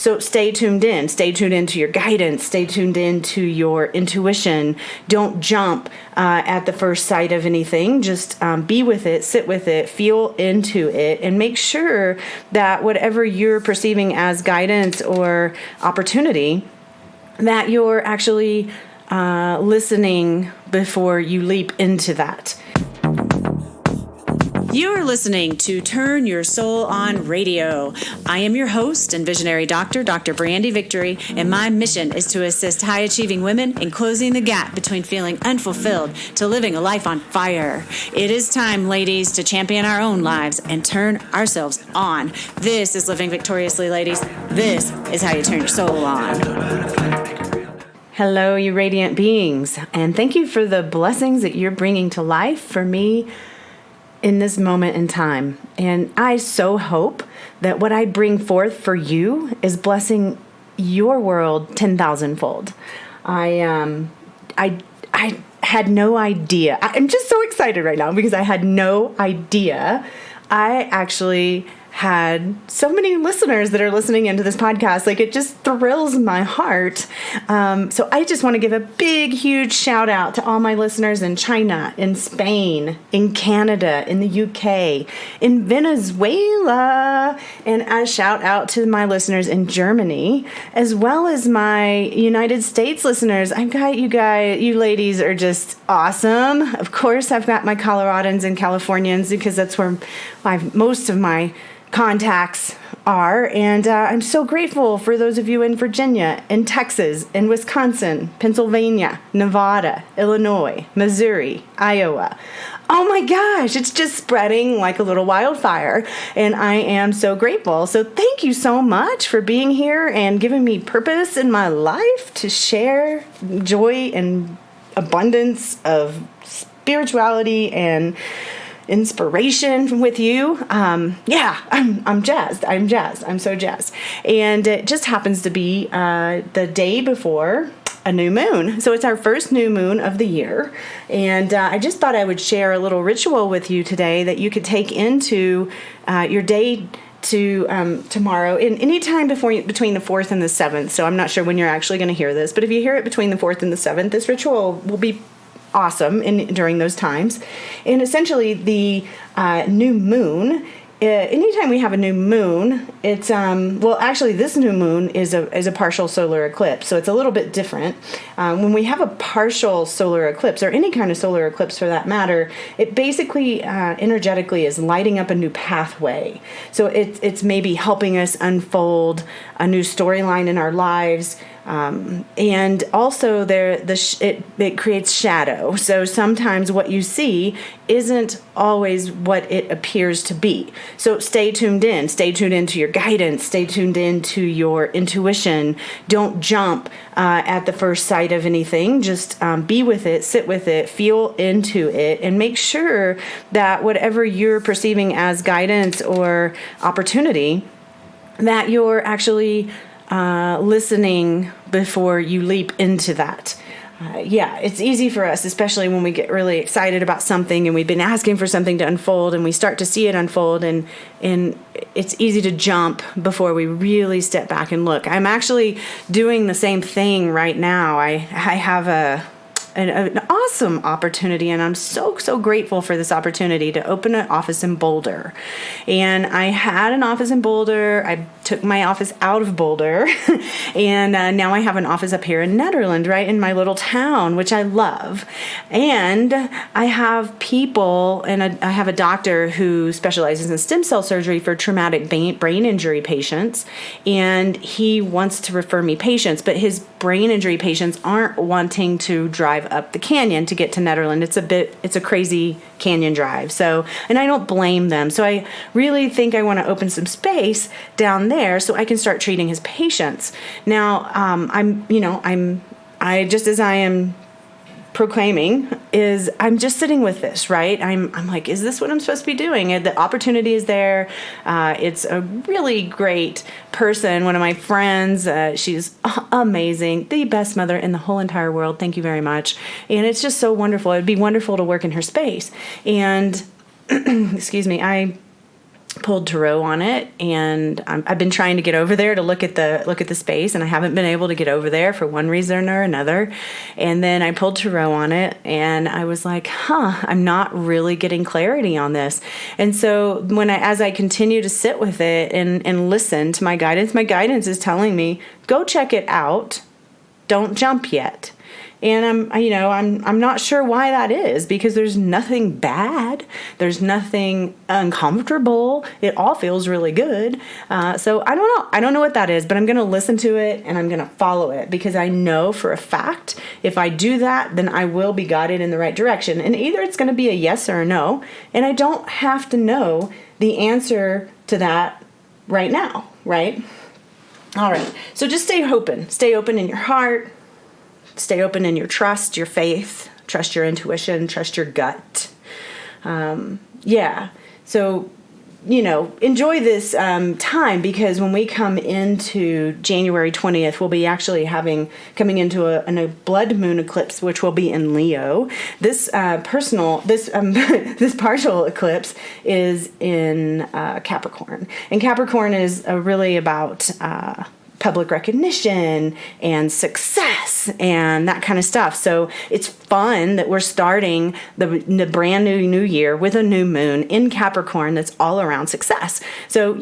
So stay tuned in. Stay tuned into your guidance. Stay tuned into your intuition. Don't jump at the first sight of anything. Just be with it, sit with it, feel into it, and make sure that whatever you're perceiving as guidance or opportunity, that you're actually listening before you leap into that. You are listening to Turn Your Soul On Radio. I am your host and visionary doctor, Dr. Brandy Victory, and my mission is to assist high-achieving women in closing the gap between feeling unfulfilled to living a life on fire. It is time, ladies, to champion our own lives and turn ourselves on. This is Living Victoriously, ladies. This is how you turn your soul on. Hello, you radiant beings, and thank you for the blessings that you're bringing to life for me in this moment in time. And I so hope that what I bring forth for you is blessing your world 10,000-fold. I had no idea. I'm just so excited right now because I had no idea. I actually had so many listeners that are listening into this podcast. Like, it just thrills my heart. So I just want to give a big, huge shout out to all my listeners in China, in Spain, in Canada, in the UK, in Venezuela, and a shout out to my listeners in Germany, as well as my United States listeners. I've got you guys, you ladies are just awesome. Of course, I've got my Coloradans and Californians because that's where most of my contacts are, and I'm so grateful for those of you in Virginia, in Texas, in Wisconsin, Pennsylvania, Nevada, Illinois, Missouri, Iowa. Oh my gosh, it's just spreading like a little wildfire, and I am so grateful. So thank you so much for being here and giving me purpose in my life to share joy and abundance of spirituality and inspiration with you. I'm jazzed. I'm so jazzed. And it just happens to be the day before a new moon. So it's our first new moon of the year. And I just thought I would share a little ritual with you today that you could take into your day to tomorrow, in any time between the 4th and the 7th. So I'm not sure when you're actually going to hear this, but if you hear it between the 4th and the 7th, this ritual will be awesome during those times. And essentially the new moon, anytime we have a new moon, it's actually this new moon is a partial solar eclipse, so it's a little bit different. When we have a partial solar eclipse, or any kind of solar eclipse for that matter, it basically energetically is lighting up a new pathway. So it's maybe helping us unfold a new storyline in our lives. And also it creates shadow. So sometimes what you see isn't always what it appears to be. So stay tuned in. Stay tuned into your guidance. Stay tuned into your intuition. Don't jump at the first sight of anything. Just be with it, sit with it, feel into it, and make sure that whatever you're perceiving as guidance or opportunity, that you're actually listening before you leap into that. It's easy for us, especially when we get really excited about something and we've been asking for something to unfold and we start to see it unfold, and it's easy to jump before we really step back and look. I'm actually doing the same thing right now. I have an awesome opportunity, and I'm so grateful for this opportunity to open an office in Boulder. And I had an office in Boulder. I took my office out of Boulder, and now I have an office up here in Nederland, right in my little town, which I love. And I have people, and I have a doctor who specializes in stem cell surgery for traumatic brain injury patients, and he wants to refer me patients, but his brain injury patients aren't wanting to drive up the canyon to get to Nederland. It's a crazy canyon drive. So, and I don't blame them. So I really think I want to open some space down there so I can start treating his patients. Now, I just as I am proclaiming is I'm just sitting with this, right? I'm like, is this what I'm supposed to be doing? And the opportunity is there. It's a really great person. One of my friends, she's amazing, the best mother in the whole entire world. Thank you very much. And it's just so wonderful. It'd be wonderful to work in her space. And excuse me, pulled tarot on it, and I've been trying to get over there to look at the space, and I haven't been able to get over there for one reason or another. And then I pulled tarot on it, and I was like, I'm not really getting clarity on this. And so as I continue to sit with it and listen to my guidance is telling me, go check it out. Don't jump yet. And I'm not sure why that is, because there's nothing bad. There's nothing uncomfortable. It all feels really good. So I don't know. I don't know what that is, but I'm going to listen to it and I'm going to follow it, because I know for a fact if I do that, then I will be guided in the right direction. And either it's going to be a yes or a no. And I don't have to know the answer to that right now, right? All right. So just stay open. Stay open in your heart. Stay open in your trust, your faith, trust your intuition, trust your gut. So, enjoy this time, because when we come into January 20th, we'll be actually coming into a blood moon eclipse, which will be in Leo. This this partial eclipse is in Capricorn. And Capricorn is really about public recognition and success and that kind of stuff. So it's fun that we're starting the brand new year with a new moon in Capricorn that's all around success. So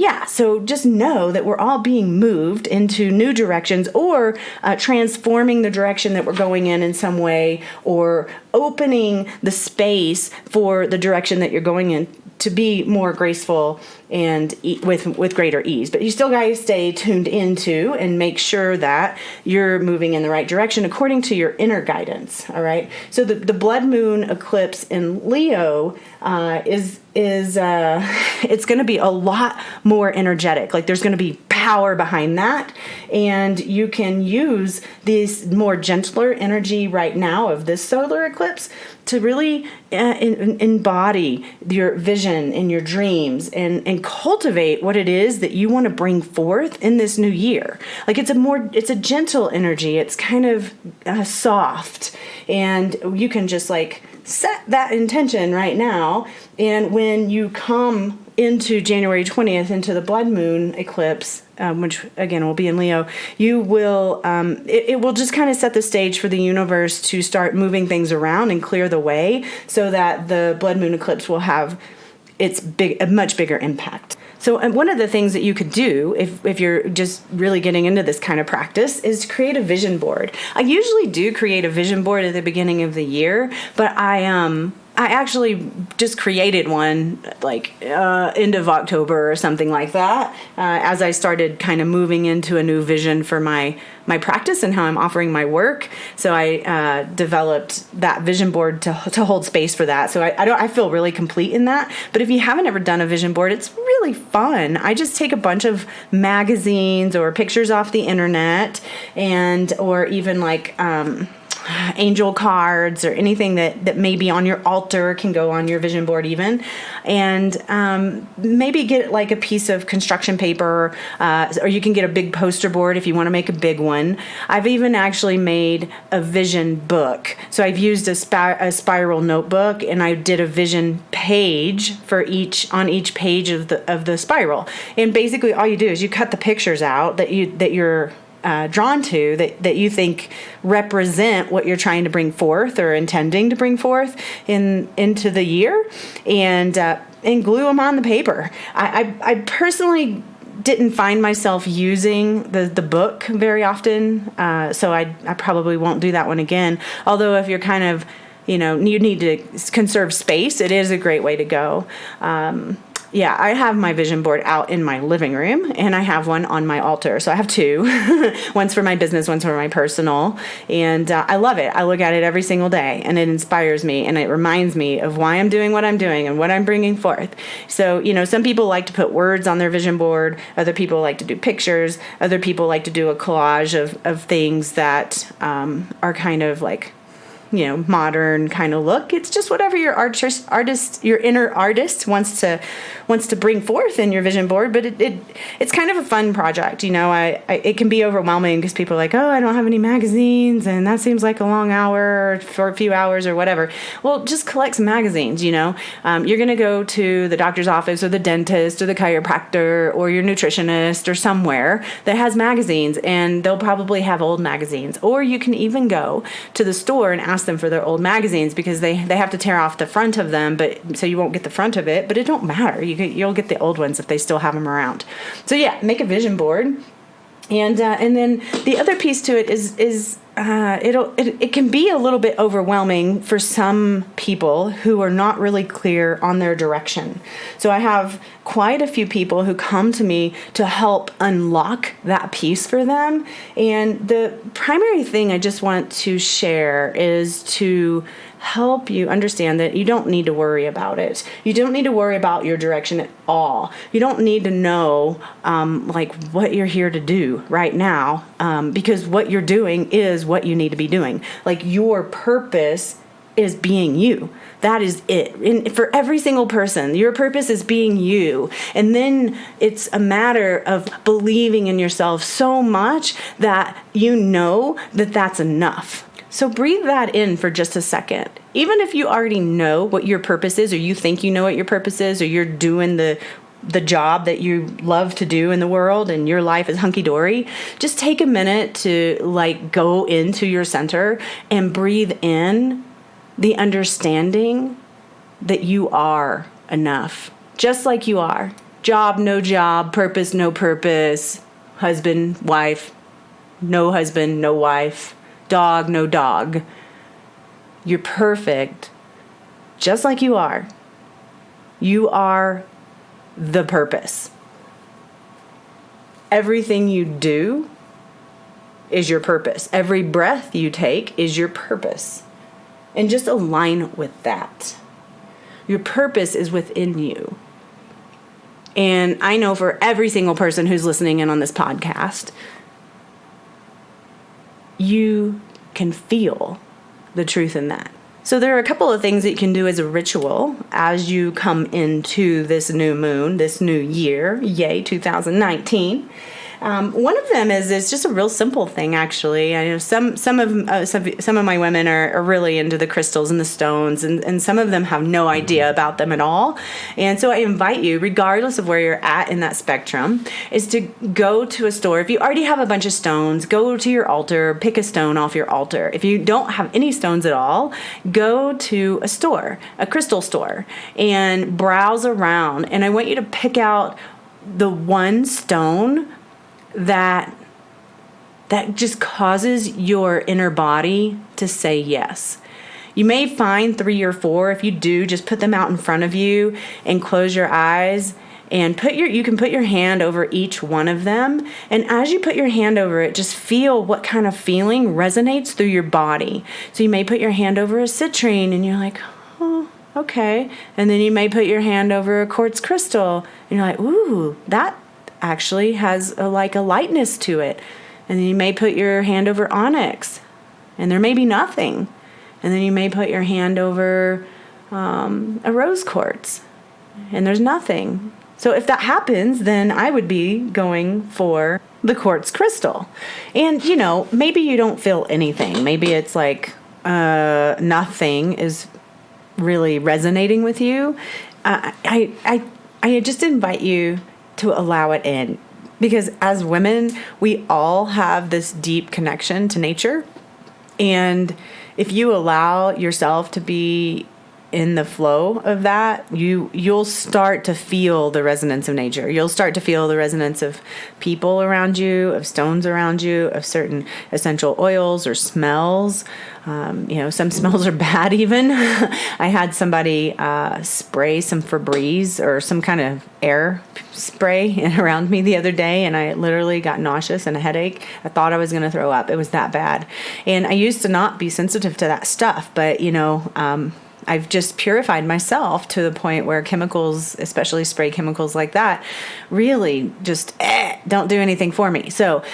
just know that we're all being moved into new directions, or transforming the direction that we're going in some way, or opening the space for the direction that you're going in to be more graceful and with greater ease. But you still got to stay tuned into and make sure that you're moving in the right direction according to your inner guidance. All right. So the blood moon eclipse in Leo is it's going to be a lot more energetic. Like, there's going to be power behind that, and you can use this more gentler energy right now of this solar eclipse to really embody your vision and your dreams and cultivate what it is that you want to bring forth in this new year. Like, it's a gentle energy. It's kind of soft, and you can just set that intention right now. And when you come into January 20th, into the blood moon eclipse, which again will be in Leo, you will it will just kind of set the stage for the universe to start moving things around and clear the way, so that the blood moon eclipse will have a much bigger impact. So one of the things that you could do if you're just really getting into this kind of practice is to create a vision board. I usually do create a vision board at the beginning of the year, but I actually just created one end of October or something like that, as I started kind of moving into a new vision for my practice and how I'm offering my work. So I developed that vision board to hold space for that. So I feel really complete in that. But if you haven't ever done a vision board, it's really fun. I just take a bunch of magazines or pictures off the internet, or even angel cards or anything that may be on your altar can go on your vision board even, and maybe get a piece of construction paper, or you can get a big poster board if you want to make a big one. I've even actually made a vision book. So I've used a spiral notebook, and I did a vision page on each page of the spiral. And basically all you do is you cut the pictures out that you're drawn to, that you think represent what you're trying to bring forth or intending to bring forth into the year, and glue them on the paper. I personally didn't find myself using the book very often, so I probably won't do that one again. Although if you're kind of, you need to conserve space, it is a great way to go. I have my vision board out in my living room, and I have one on my altar. So I have two, one's for my business, one's for my personal. And I love it. I look at it every single day, and it inspires me, and it reminds me of why I'm doing what I'm doing and what I'm bringing forth. So, some people like to put words on their vision board. Other people like to do pictures. Other people like to do a collage of things that are kind of modern kind of look. It's just whatever your your inner artist wants to bring forth in your vision board. But it's kind of a fun project. It can be overwhelming because people are like, oh, I don't have any magazines, and that seems like a long hour for a few hours or whatever. Well, just collect some magazines. You're going to go to the doctor's office or the dentist or the chiropractor or your nutritionist or somewhere that has magazines, and they'll probably have old magazines. Or you can even go to the store and ask them for their old magazines, because they have to tear off the front of them, but so you won't get the front of it, but it don't matter. You'll get the old ones if they still have them around. So yeah, make a vision board. And then the other piece to it is it can be a little bit overwhelming for some people who are not really clear on their direction. So I have quite a few people who come to me to help unlock that piece for them. And the primary thing I just want to share is to help you understand that you don't need to worry about it. You don't need to worry about your direction at all. You don't need to know what you're here to do right now, because what you're doing is what you need to be doing. Like, your purpose is being you. That is it. And for every single person, your purpose is being you. And then it's a matter of believing in yourself so much that you know that that's enough. So breathe that in for just a second. Even if you already know what your purpose is, or you think you know what your purpose is, or you're doing the job that you love to do in the world and your life is hunky-dory, just take a minute to go into your center and breathe in the understanding that you are enough, just like you are. Job, no job, purpose, no purpose, husband, wife, no wife, dog, no dog. You're perfect, just like you are. You are the purpose. Everything you do is your purpose. Every breath you take is your purpose. And just align with that. Your purpose is within you. And I know for every single person who's listening in on this podcast, you can feel the truth in that. So there are a couple of things that you can do as a ritual as you come into this new moon, this new year, yay, 2019. One of them is it's just a real simple thing, actually. I know some of my women are really into the crystals and the stones, and some of them have no idea about them at all. And so I invite you, regardless of where you're at in that spectrum, is to go to a store. If you already have a bunch of stones, go to your altar, pick a stone off your altar. If you don't have any stones at all, go to a store, a crystal store, and browse around. And I want you to pick out the one stone that just causes your inner body to say yes. You may find 3 or 4. If you do, just put them out in front of you and close your eyes and you can put your hand over each one of them. And as you put your hand over it, just feel what kind of feeling resonates through your body. So you may put your hand over a citrine and you're like, oh, okay. And then you may put your hand over a quartz crystal and you're like, ooh, that actually has a lightness to it. And then you may put your hand over onyx and there may be nothing. And then you may put your hand over a rose quartz and there's nothing. So if that happens, then I would be going for the quartz crystal. And maybe you don't feel anything. Maybe it's like nothing is really resonating with you. I just invite you to allow it in, because as women, we all have this deep connection to nature. And if you allow yourself to be in the flow of that, you'll start to feel the resonance of nature. You'll start to feel the resonance of people around you, of stones around you, of certain essential oils or smells. Some smells are bad even. I had somebody spray some Febreze or some kind of air spray around me the other day, and I literally got nauseous and a headache. I thought I was going to throw up. It was that bad. And I used to not be sensitive to that stuff, but I've just purified myself to the point where chemicals, especially spray chemicals like that, really just don't do anything for me. So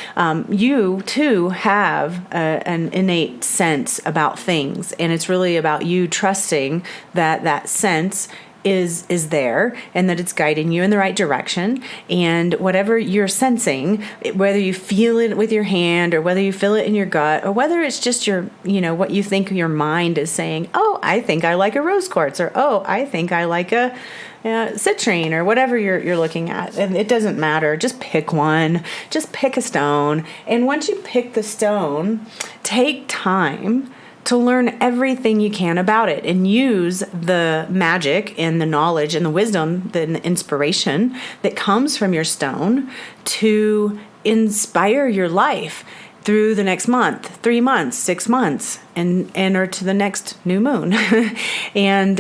you too have an innate sense about things, and it's really about you trusting that that sense is there and that it's guiding you in the right direction. And whatever you're sensing, whether you feel it with your hand or whether you feel it in your gut or whether it's just your, what you think your mind is saying, oh, I think I like a rose quartz, or oh, I think I like a citrine, or whatever you're looking at. And it doesn't matter. Just pick one. Just pick a stone. And once you pick the stone, take time to learn everything you can about it and use the magic and the knowledge and the wisdom, the inspiration that comes from your stone to inspire your life through the next month, 3 months, 6 months, and or to the next new moon. And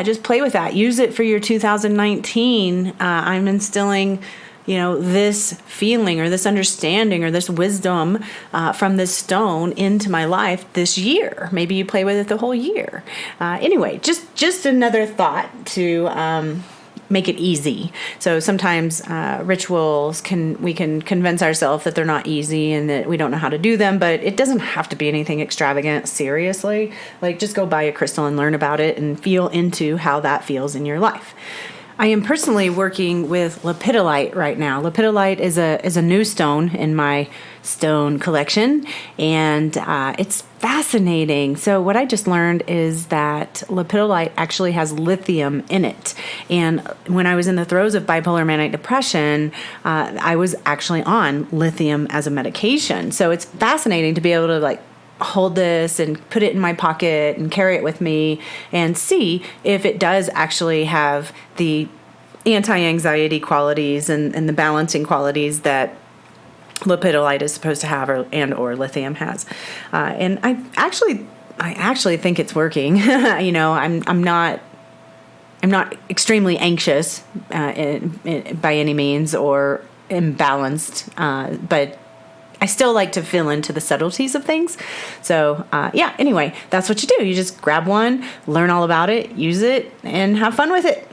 just play with that. Use it for your 2019. I'm instilling this feeling or this understanding or this wisdom from this stone into my life this year. Maybe you play with it the whole year. Anyway, just another thought to make it easy. So sometimes rituals we can convince ourselves that they're not easy and that we don't know how to do them, but it doesn't have to be anything extravagant. Seriously, like just go buy a crystal and learn about it and feel into how that feels in your life. I am personally working with lepidolite right now. Lepidolite is a new stone in my stone collection, and it's fascinating. So what I just learned is that lepidolite actually has lithium in it. And when I was in the throes of bipolar manic depression, I was actually on lithium as a medication. So it's fascinating to be able to hold this and put it in my pocket and carry it with me and see if it does actually have the anti-anxiety qualities and the balancing qualities that lepidolite is supposed to have or lithium has. And I actually think it's working. I'm not extremely anxious by any means or imbalanced, but I still like to feel into the subtleties of things. So, anyway, that's what you do. You just grab one, learn all about it, use it, and have fun with it.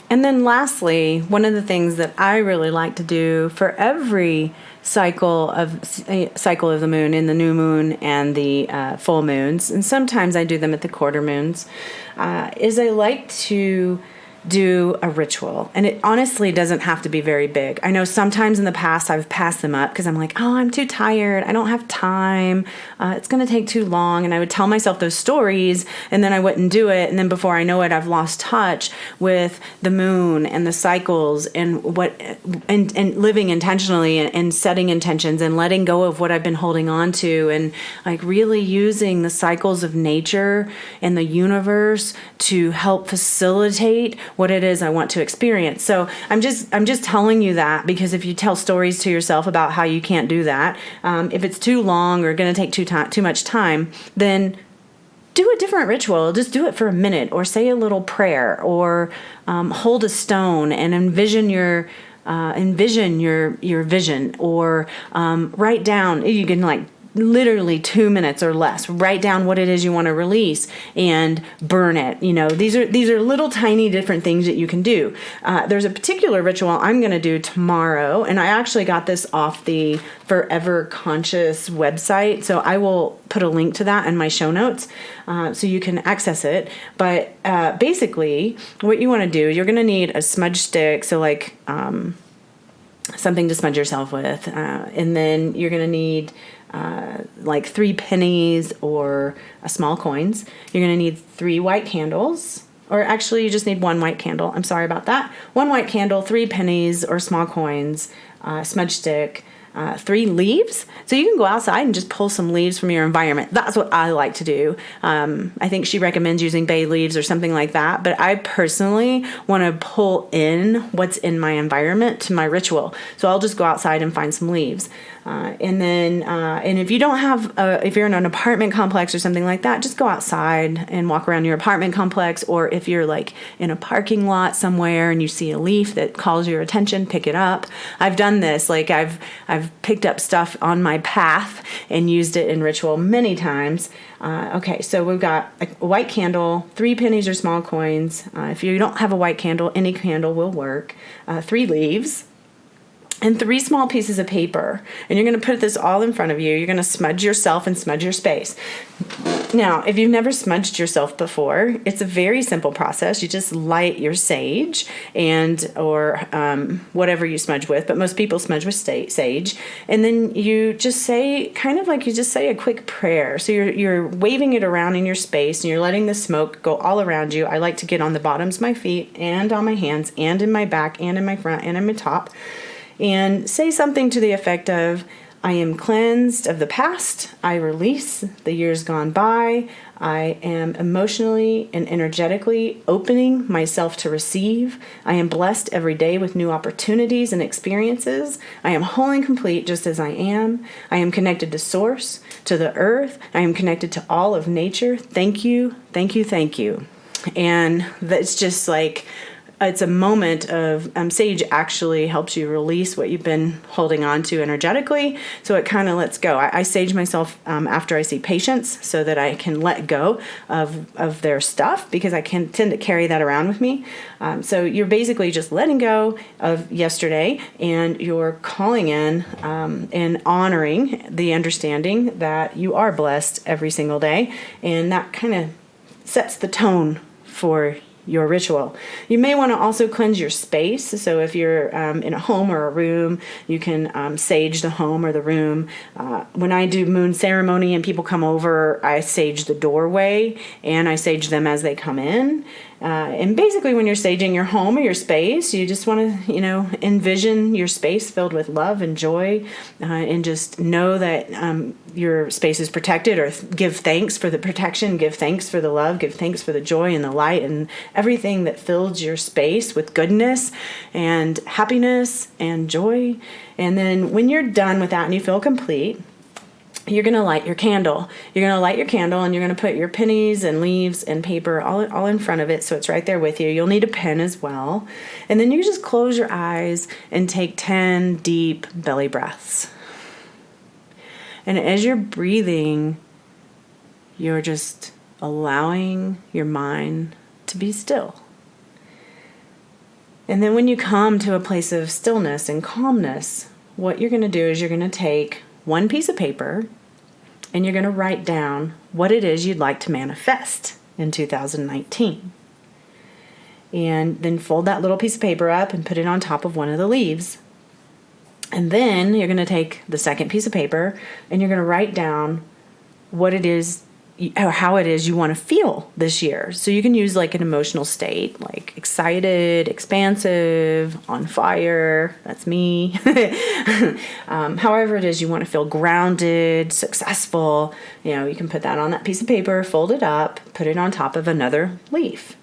And then lastly, one of the things that I really like to do for every cycle of the moon, in the new moon and the full moons, and sometimes I do them at the quarter moons, is I like to do a ritual. And it honestly doesn't have to be very big. I know sometimes in the past I've passed them up because I'm like, oh, I'm too tired. I don't have time. It's going to take too long. And I would tell myself those stories and then I wouldn't do it. And then before I know it, I've lost touch with the moon and the cycles and and living intentionally and setting intentions and letting go of what I've been holding on to, and really using the cycles of nature and the universe to help facilitate what it is I want to experience. So I'm just telling you that because if you tell stories to yourself about how you can't do that, if it's too long or going to take too much time, then do a different ritual. Just do it for a minute, or say a little prayer, or hold a stone and envision your vision, or write down. You can literally 2 minutes or less. Write down what it is you want to release and burn it. These are little tiny different things that you can do. There's a particular ritual I'm going to do tomorrow, and I actually got this off the Forever Conscious website, so I will put a link to that in my show notes so you can access it. But basically, what you want to do, you're going to need a smudge stick, so something to smudge yourself with, and then you're going to need 3 pennies or small coins. You're going to need 3 white candles, or actually you just need 1 white candle. I'm sorry about that. 1 white candle, 3 pennies or small coins, smudge stick, 3 leaves. So you can go outside and just pull some leaves from your environment. That's what I like to do. I think she recommends using bay leaves or something like that. But I personally want to pull in what's in my environment to my ritual. So I'll just go outside and find some leaves. And if you don't have, if you're in an apartment complex or something like that, just go outside and walk around your apartment complex. Or if you're like in a parking lot somewhere and you see a leaf that calls your attention, pick it up. I've done this. Like I've picked up stuff on my path and used it in ritual many times. Okay, so we've got a white candle, 3 pennies or small coins. If you don't have a white candle, any candle will work. 3 leaves. And 3 small pieces of paper. And you're going to put this all in front of you. You're going to smudge yourself and smudge your space. Now, if you've never smudged yourself before, it's a very simple process. You just light your sage or whatever you smudge with. But most people smudge with sage. And then you just say, kind of like you just say a quick prayer. So you're waving it around in your space and you're letting the smoke go all around you. I like to get on the bottoms of my feet and on my hands and in my back and in my front and in my top. And say something to the effect of, I am cleansed of the past. I release the years gone by. I am emotionally and energetically opening myself to receive. I am blessed every day with new opportunities and experiences. I am whole and complete just as I am. I am connected to Source, to the earth. I am connected to all of nature. Thank you, thank you, thank you. And that's just like, it's a moment of sage actually helps you release what you've been holding on to energetically. So it kind of lets go. I sage myself after I see patients so that I can let go of their stuff because I can tend to carry that around with me. So you're basically just letting go of yesterday and you're calling in and honoring the understanding that you are blessed every single day. And that kind of sets the tone for your ritual. You may want to also cleanse your space. So if you're in a home or a room, you can sage the home or the room. When I do moon ceremony and people come over, I sage the doorway and I sage them as they come in. And basically when you're saging your home or your space, you just want to, envision your space filled with love and joy and just know that your space is protected, or give thanks for the protection, give thanks for the love, give thanks for the joy and the light and everything that fills your space with goodness and happiness and joy. And then when you're done with that and you feel complete, you're going to light your candle. You're going to light your candle and you're going to put your pennies and leaves and paper all in front of it so it's right there with you. You'll need a pen as well. And then you just close your eyes and take 10 deep belly breaths. And as you're breathing, you're just allowing your mind to be still. And then when you come to a place of stillness and calmness, what you're going to do is you're going to take 1 piece of paper and you're going to write down what it is you'd like to manifest in 2019. And then fold that little piece of paper up and put it on top of one of the leaves. And then you're going to take the second piece of paper and you're going to write down what it is or how it is you want to feel this year. So you can use like an emotional state, like excited, expansive, on fire. That's me. However it is you want to feel, grounded, successful. You can put that on that piece of paper, fold it up, put it on top of another leaf.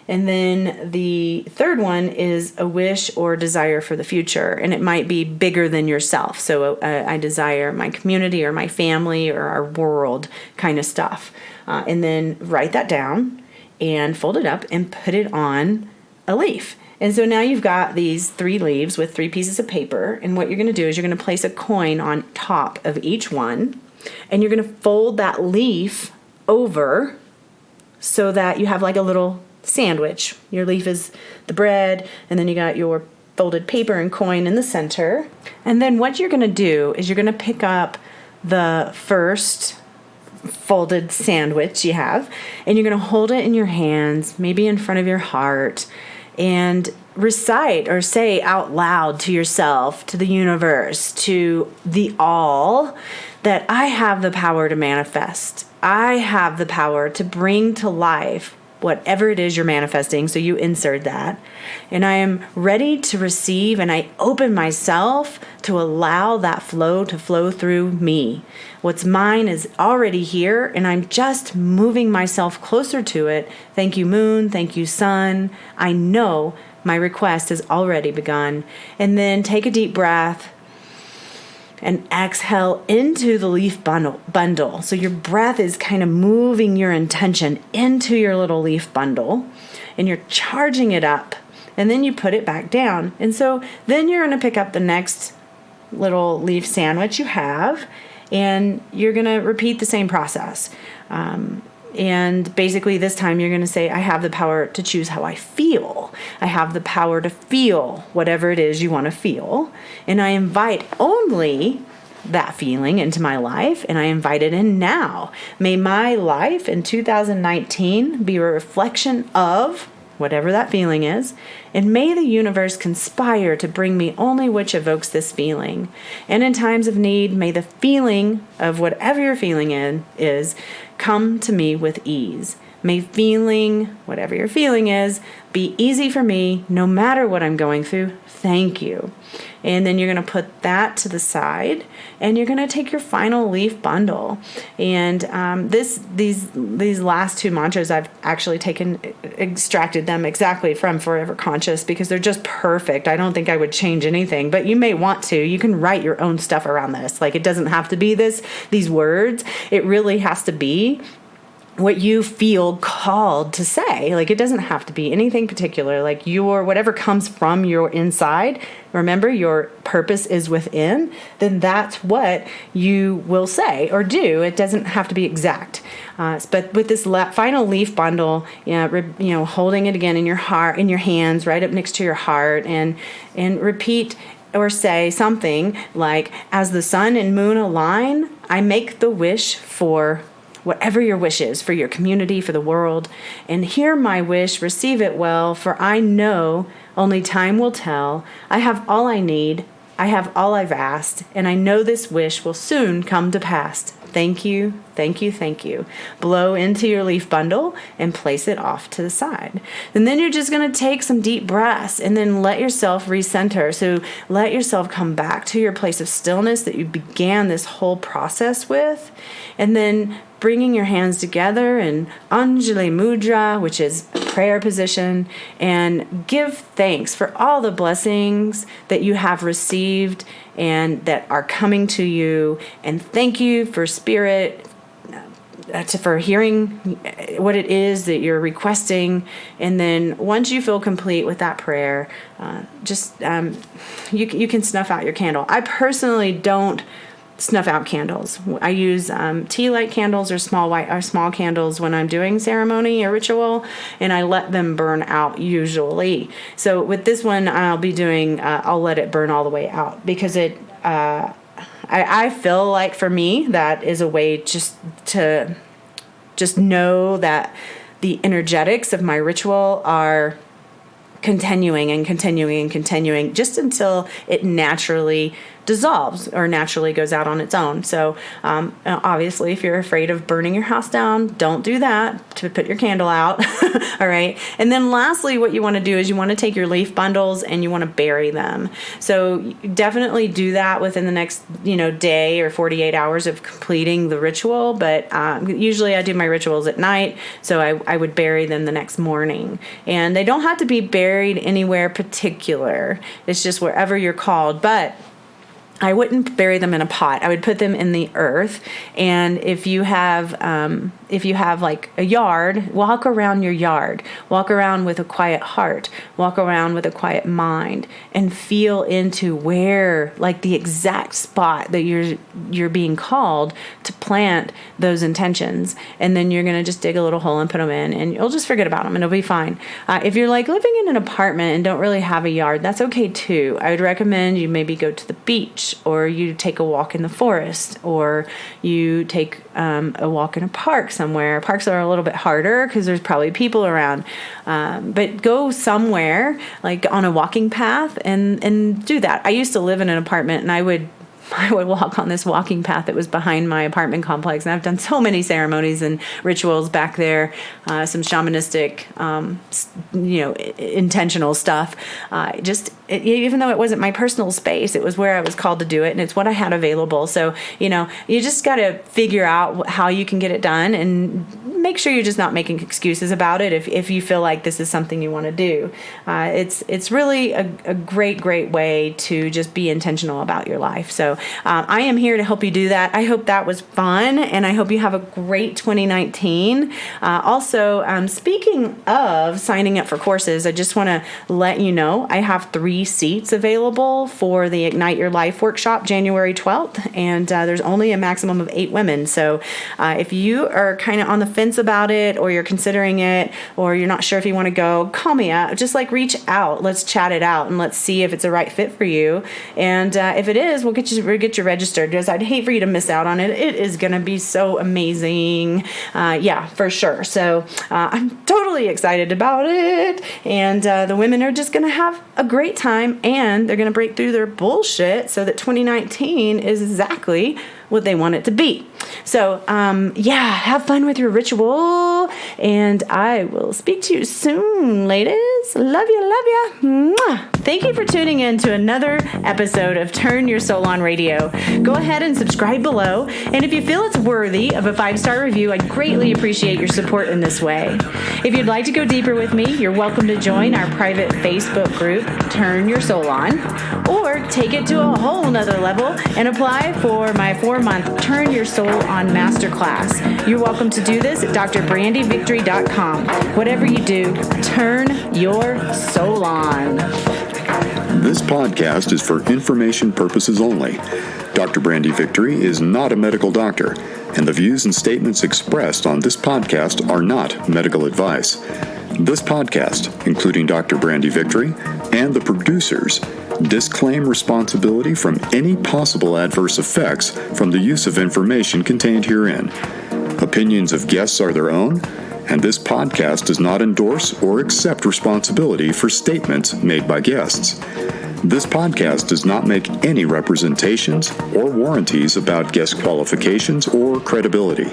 And then the third one is a wish or desire for the future. And it might be bigger than yourself. So I desire my community or my family or our world kind of stuff. And then write that down and fold it up and put it on a leaf. And so now you've got these 3 leaves with 3 pieces of paper. And what you're going to do is you're going to place a coin on top of each one. And you're going to fold that leaf over so that you have like a little sandwich. Your leaf is the bread, and then you got your folded paper and coin in the center. And then what you're going to do is you're going to pick up the first folded sandwich you have, and you're going to hold it in your hands, maybe in front of your heart, and recite or say out loud to yourself, to the universe, to the all, that I have the power to manifest. I have the power to bring to life whatever it is you're manifesting. So you insert that. And I am ready to receive, and I open myself to allow that flow to flow through me. What's mine is already here, and I'm just moving myself closer to it. Thank you, moon. Thank you, sun. I know my request has already begun. And then take a deep breath and exhale into the leaf bundle. So your breath is kind of moving your intention into your little leaf bundle, and you're charging it up, and then you put it back down. And so then you're going to pick up the next little leaf sandwich you have, and you're going to repeat the same process. And basically this time you're going to say, I have the power to choose how I feel. I have the power to feel whatever it is you want to feel. And I invite only that feeling into my life, and I invite it in now. May my life in 2019 be a reflection of whatever that feeling is, and may the universe conspire to bring me only which evokes this feeling. And in times of need, may the feeling of whatever you're feeling in is come to me with ease. May feeling, whatever your feeling is, be easy for me no matter what I'm going through. Thank you. And then you're going to put that to the side, and you're going to take your final leaf bundle. And these last two mantras, I've actually extracted them exactly from Forever Conscious because they're just perfect. I don't think I would change anything, but you may want to. You can write your own stuff around this. Like, it doesn't have to be these words. It really has to be what you feel called to say. Like, it doesn't have to be anything particular. Like, whatever comes from your inside, remember your purpose is within, then that's what you will say or do. It doesn't have to be exact. But with this final leaf bundle, holding it again in your heart, in your hands, right up next to your heart, and repeat or say something like, as the sun and moon align, I make the wish for whatever your wish is, for your community, for the world, and hear my wish, receive it well, for I know only time will tell. I have all I need, I have all I've asked, and I know this wish will soon come to pass. Thank you, thank you, thank you. Blow into your leaf bundle and place it off to the side. And then you're just going to take some deep breaths and then let yourself recenter. So let yourself come back to your place of stillness that you began this whole process with. And then bringing your hands together in Anjali Mudra, which is a prayer position, and give thanks for all the blessings that you have received and that are coming to you. And thank you for Spirit, for hearing what it is that you're requesting. And then once you feel complete with that prayer, you can snuff out your candle. I personally don't snuff out candles. I use tea light candles or small candles when I'm doing ceremony or ritual, and I let them burn out usually. So with this one, I'll let it burn all the way out because I feel like for me that is a way just to know that the energetics of my ritual are continuing and continuing and continuing just until it naturally dissolves or naturally goes out on its own. So obviously, if you're afraid of burning your house down, don't do that, to put your candle out. All right. And then lastly, what you want to do is you want to take your leaf bundles and you want to bury them. So definitely do that within the next day or 48 hours of completing the ritual. But usually I do my rituals at night, so I would bury them the next morning. And they don't have to be buried anywhere particular. It's just wherever you're called. But I wouldn't bury them in a pot. I would put them in the earth. And if you have like a yard, walk around your yard. Walk around with a quiet heart. Walk around with a quiet mind, and feel into where, like the exact spot that you're being called to plant those intentions. And then you're gonna just dig a little hole and put them in, and you'll just forget about them, and it'll be fine. If you're like living in an apartment and don't really have a yard, that's okay too. I would recommend you maybe go to the beach, or you take a walk in the forest, or you take a walk in a park somewhere. Parks are a little bit harder because there's probably people around, but go somewhere like on a walking path and do that. I used to live in an apartment, and I would walk on this walking path that was behind my apartment complex. And I've done so many ceremonies and rituals back there, some shamanistic, intentional stuff. Just even though it wasn't my personal space, it was where I was called to do it, and it's what I had available. So, you just got to figure out how you can get it done, and make sure you're just not making excuses about it if you feel like this is something you want to do. It's really a great way to just be intentional about your life. So I am here to help you do that. I hope that was fun, and I hope you have a great 2019. Also, speaking of signing up for courses, I just want to let you know I have 3 seats available for the Ignite Your Life workshop January 12th, and there's only a maximum of 8 women. So if you are kind of on the fence about it, or you're considering it, or you're not sure if you want to go, call me up. Just reach out. Let's chat it out, and let's see if it's a right fit for you. And if it is, we'll get you registered, because I'd hate for you to miss out on it. It is going to be so amazing. Yeah, for sure. So I'm totally excited about it. And the women are just going to have a great time, and they're going to break through their bullshit so that 2019 is exactly what they want it to be. So, have fun with your ritual, and I will speak to you soon, ladies. Love you. Mwah. Thank you for tuning in to another episode of Turn Your Soul On Radio. Go ahead and subscribe below, and if you feel it's worthy of a 5-star review, I'd greatly appreciate your support in this way. If you'd like to go deeper with me, you're welcome to join our private Facebook group, Turn Your Soul On, or take it to a whole nother level and apply for my 4-month Turn Your Soul On Masterclass. You're welcome to do this at drbrandyvictory.com. Whatever you do, turn your soul on. This podcast is for information purposes only. Dr. Brandy Victory is not a medical doctor, and the views and statements expressed on this podcast are not medical advice. This podcast, including Dr. Brandy Victory and the producers, disclaim responsibility from any possible adverse effects from the use of information contained herein. Opinions of guests are their own, and this podcast does not endorse or accept responsibility for statements made by guests. This podcast does not make any representations or warranties about guest qualifications or credibility.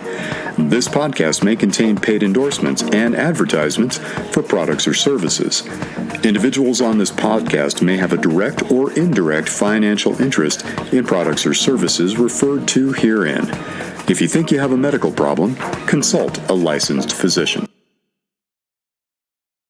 This podcast may contain paid endorsements and advertisements for products or services. Individuals on this podcast may have a direct or indirect financial interest in products or services referred to herein. If you think you have a medical problem, consult a licensed physician.